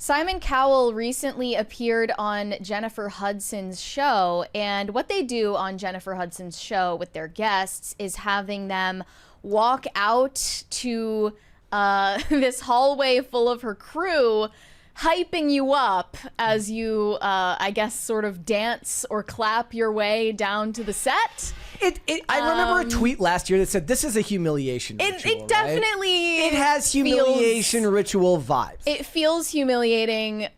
Simon Cowell recently appeared on Jennifer Hudson's show, and what they do on Jennifer Hudson's show with their guests is having them walk out to this hallway full of her crew, hyping you up as you, I guess, sort of dance or clap your way down to the set. I remember a tweet last year that said this is a humiliation ritual. It definitely It has humiliation ritual vibes. It feels humiliating.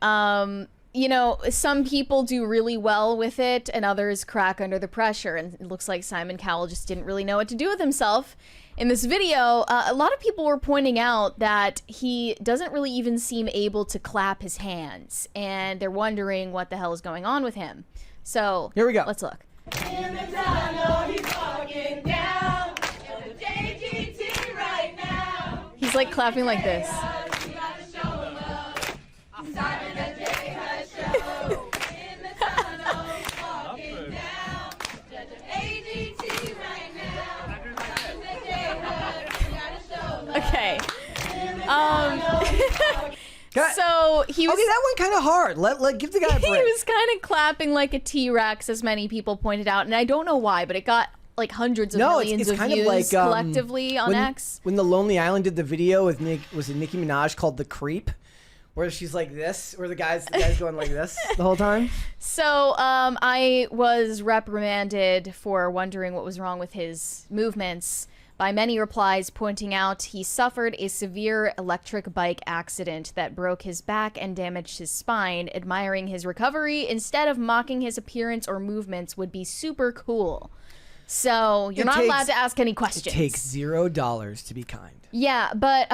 You know, some people do really well with it and others crack under the pressure. And it looks like Simon Cowell just didn't really know what to do with himself. In this video, a lot of people were pointing out that he doesn't really even seem able to clap his hands. And they're wondering what the hell is going on with him. So here we go. Let's look. In the tunnel, he's walking down. The JGT right now. He's like clapping like this. Okay. So he was. Okay, that went kind of hard. Let give the guy a break. He was kind of clapping like a T-Rex, as many people pointed out, and I don't know why, but it got like hundreds of millions of kind views of like, collectively on X. When the Lonely Island did the video with Nicki Minaj called "The Creep," where she's like this, where the guy's going like this the whole time. So I was reprimanded for wondering what was wrong with his movements by many replies pointing out he suffered a severe electric bike accident that broke his back and damaged his spine. Admiring his recovery instead of mocking his appearance or movements would be super cool. So you're not allowed to ask any questions. It takes $0 to be kind. Yeah, but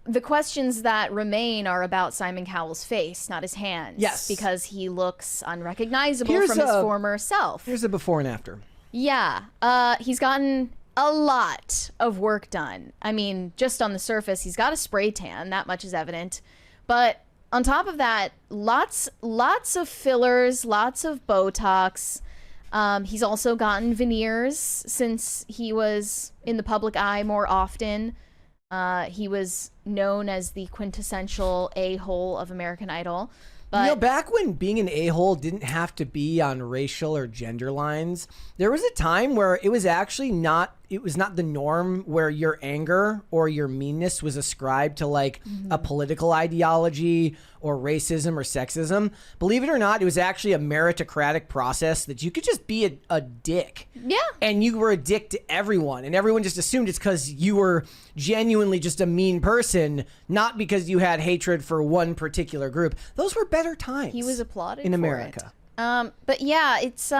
the questions that remain are about Simon Cowell's face, not his hands. Yes. Because he looks unrecognizable from his former self. Here's a before and after. Yeah, he's gotten a lot of work done. I mean, just on the surface, he's got a spray tan. That much is evident. But on top of that, lots of fillers, lots of Botox. He's also gotten veneers since he was in the public eye more often. He was known as the quintessential a-hole of American Idol. But, you know, back when being an a-hole didn't have to be on racial or gender lines, there was a time where it was actually not the norm, where your anger or your meanness was ascribed to like a political ideology or racism or sexism. Believe it or not, it was actually a meritocratic process that you could just be a dick. Yeah. And you were a dick to everyone, and everyone just assumed it's because you were genuinely just a mean person, not because you had hatred for one particular group. Those were better times. He was applauded in for America. But yeah, it's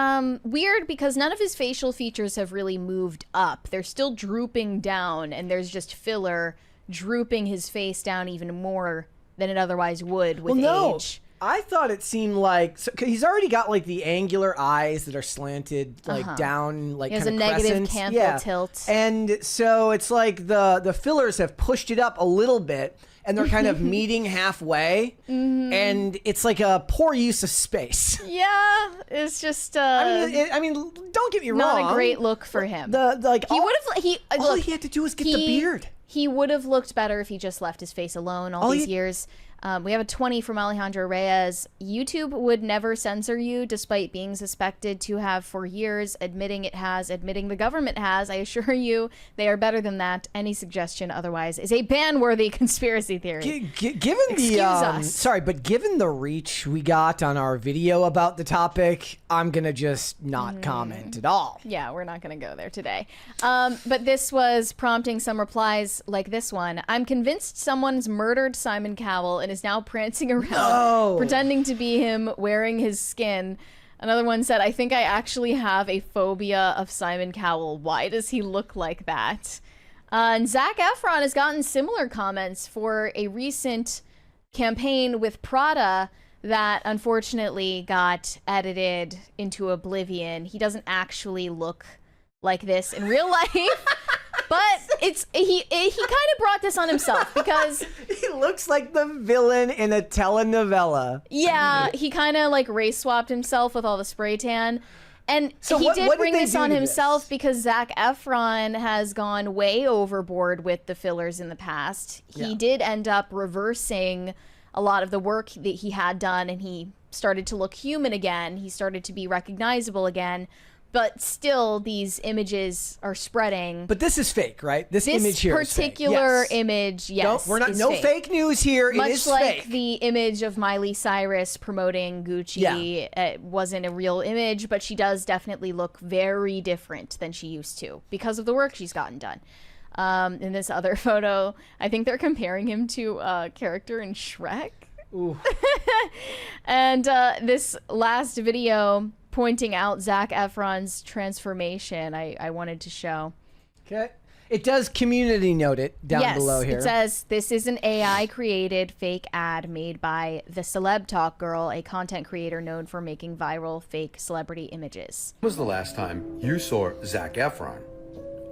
weird because none of his facial features have really moved up. They're still drooping down, and there's just filler drooping his face down even more than it otherwise would with age. I thought it seemed like he's already got like the angular eyes that are slanted like down, like he has kind a of negative canthal tilt, and so it's like the fillers have pushed it up a little bit, and they're kind of meeting halfway, and it's like a poor use of space. Yeah, it's just. I mean, don't get me wrong. Not a great look for him. He would have. All he had to do was get the beard. He would have looked better if he just left his face alone all these years. We have a 20 from Alejandro Reyes. YouTube would never censor you despite being suspected to have for years, admitting the government has. I assure you they are better than that. Any suggestion otherwise is a ban-worthy conspiracy theory. Given the reach we got on our video about the topic, I'm going to just not comment at all. Yeah, we're not going to go there today. But this was prompting some replies like this one. I'm convinced someone's murdered Simon Cowell and is now prancing around, pretending to be him, wearing his skin. Another one said, I think I actually have a phobia of Simon Cowell. Why does he look like that? And Zac Efron has gotten similar comments for a recent campaign with Prada that unfortunately got edited into oblivion. He doesn't actually look like this in real life. But he kind of brought this on himself because he looks like the villain in a telenovela. Yeah, he kind of like race swapped himself with all the spray tan. And so he did bring this on himself because Zac Efron has gone way overboard with the fillers in the past. He did end up reversing a lot of the work that he had done, and he started to look human again. He started to be recognizable again. But still, these images are spreading. But this is fake, right? This image here is fake. particular Yes. image, yes, We're not is no fake news here. Much it is like fake. the image of Miley Cyrus promoting Gucci. It wasn't a real image, but she does definitely look very different than she used to because of the work she's gotten done. In this other photo, I think they're comparing him to a character in Shrek. Ooh. And this last video pointing out Zac Efron's transformation, I wanted to show. Okay. It does community note it down below here. It says, this is an AI-created fake ad made by the Celeb Talk Girl, a content creator known for making viral fake celebrity images. When was the last time you saw Zac Efron?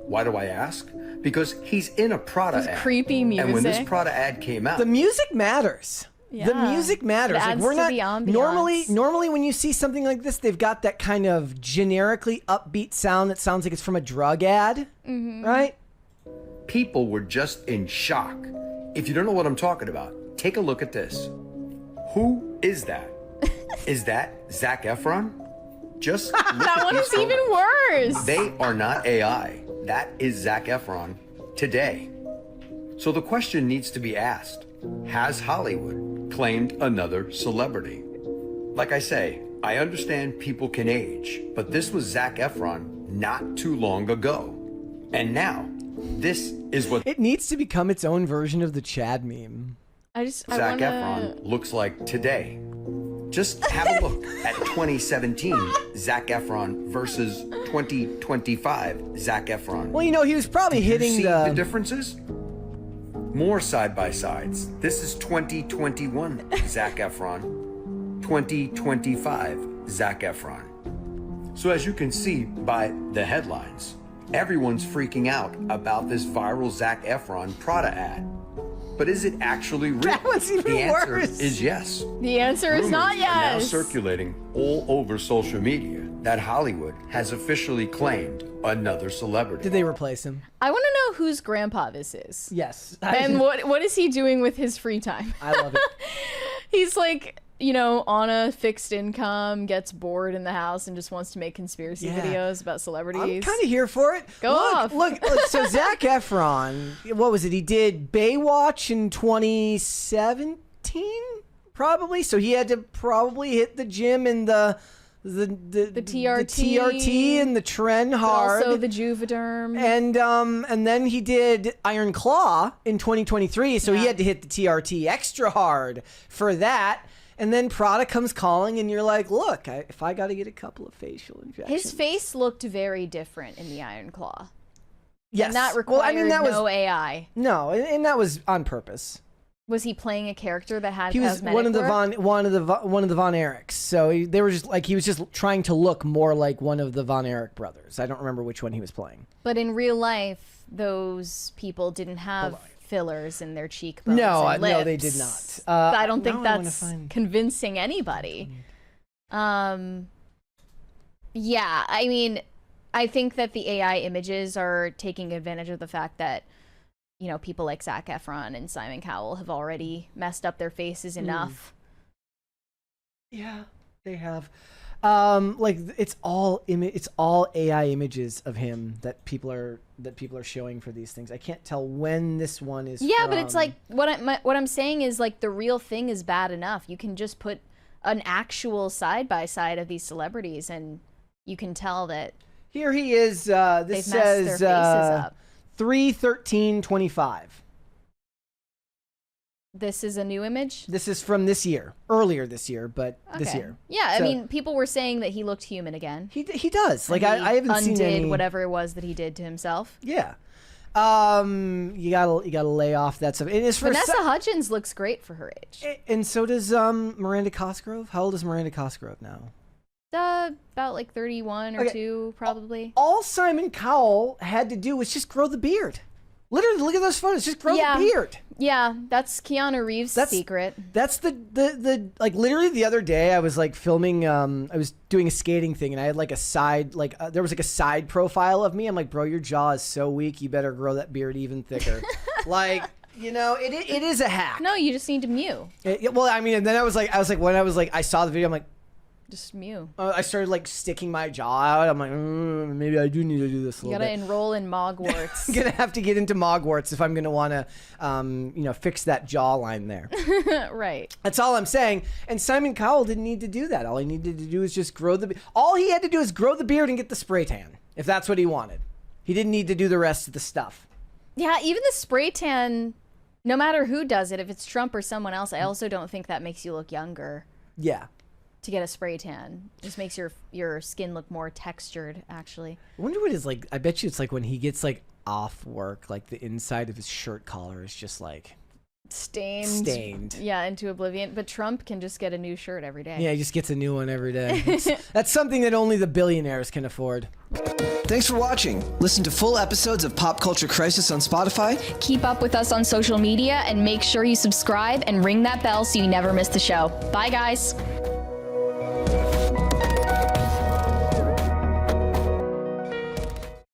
Why do I ask? Because he's in a Prada ad. Creepy music. And when this Prada ad came out, The music matters. Yeah. The music matters. It adds we're to not the ambiance. normally when you see something like this, they've got that kind of generically upbeat sound that sounds like it's from a drug ad, right? people were just in shock. If you don't know what I'm talking about, take a look at this. Who is that? Is that Zac Efron? Just look That at one these is even photos. worse. They are not AI. That is Zac Efron today. So the question needs to be asked. Has Hollywood claimed another celebrity? Like I say, I understand people can age, but this was Zac Efron not too long ago. And now, this is what It needs to become its own version of the Chad meme. I Zac Efron looks like today. Just have a look at 2017 Zac Efron versus 2025 Zac Efron. Well, you know, he was probably Do you hitting see the... the differences? More side-by-sides. This is 2021 Zac Efron, 2025 Zac Efron. So as you can see by the headlines, everyone's freaking out about this viral Zac Efron Prada ad. But is it actually real? That was even the answer worse. is yes. The answer is not Rumors are now yes. circulating all over social media that Hollywood has officially claimed another celebrity. Did they replace him? I want to know whose grandpa this is. Yes. And what is he doing with his free time? I love it. He's like, you know, on a fixed income, gets bored in the house and just wants to make conspiracy Yeah. videos about celebrities. I'm kind of here for it. Go off. Look, so Zac Efron, what was it? He did Baywatch in 2017, probably. So he had to probably hit the gym and the TRT and the Tren But hard. also the Juvederm. And then he did Iron Claw in 2023, so he Yeah. had to hit the TRT extra hard for that. And then Prada comes calling, and you're like, look, if I got to get a couple of facial injections. His face looked very different in the Iron Claw. yes. And that required that no was AI. no, and that was on purpose. Was he playing a character that had He was cosmetic one of the work? Von Erichs. So they were just like he was just trying to look more like one of the Von Erich brothers. I don't remember which one he was playing. But in real life, those people didn't have fillers in their cheekbones. No, and no, lips. they did not. I don't think now I wanna that's find- convincing anybody. Yeah, I mean, I think that the AI images are taking advantage of the fact that, you know, people like Zac Efron and Simon Cowell have already messed up their faces enough. Yeah, they have. Like it's all AI images of him that people are showing for these things. I can't tell when this one is. Yeah, but it's from. like what I'm saying is like the real thing is bad enough. You can just put an actual side by side of these celebrities, and you can tell that Here he is. This they've messed their says faces up. 3/13/25. This is a new image. This is from this year, earlier this year, but this Okay. year. Yeah, I So- mean, people were saying that he looked human again. He does. Like He I haven't undid seen any. whatever it was that he did to himself. Yeah. You gotta lay off that stuff. It is for Vanessa Hudgens looks great for her age. and so does Miranda Cosgrove. How old is Miranda Cosgrove now? About like 31 or Okay. 2, probably. All Simon Cowell had to do was just grow the beard. Literally, look at those photos. Just grow Yeah. the beard. Yeah, that's Keanu Reeves' secret. That's the like literally the other day I was like filming. I was doing a skating thing and I had like a side there was like a side profile of me. I'm like, bro, your jaw is so weak. You better grow that beard even thicker. Like You know, it is a hack. No, you just need to mew. Well, I mean, and then I was like, I saw the video, I'm like, Just mew. I started like sticking my jaw out. I'm like, maybe I do need to do this a You little gotta bit. enroll in Mogwarts. I'm gonna have to get into Mogwarts if I'm gonna want to, fix that jawline there. Right. That's all I'm saying. And Simon Cowell didn't need to do that. All he needed to do is just grow the. All he had to do is grow the beard and get the spray tan, if that's what he wanted. He didn't need to do the rest of the stuff. Yeah, even the spray tan, no matter who does it, if it's Trump or someone else, I also don't think that makes you look younger. Yeah. To get a spray tan, just makes your skin look more textured. Actually, I wonder what it's like. I bet you it's like when he gets like off work, like the inside of his shirt collar is just like stained. Yeah, into oblivion. But Trump can just get a new shirt every day. Yeah, he just gets a new one every day. That's something that only the billionaires can afford. Thanks for watching. Listen to full episodes of Pop Culture Crisis on Spotify. Keep up with us on social media and make sure you subscribe and ring that bell so you never miss the show. Bye, guys.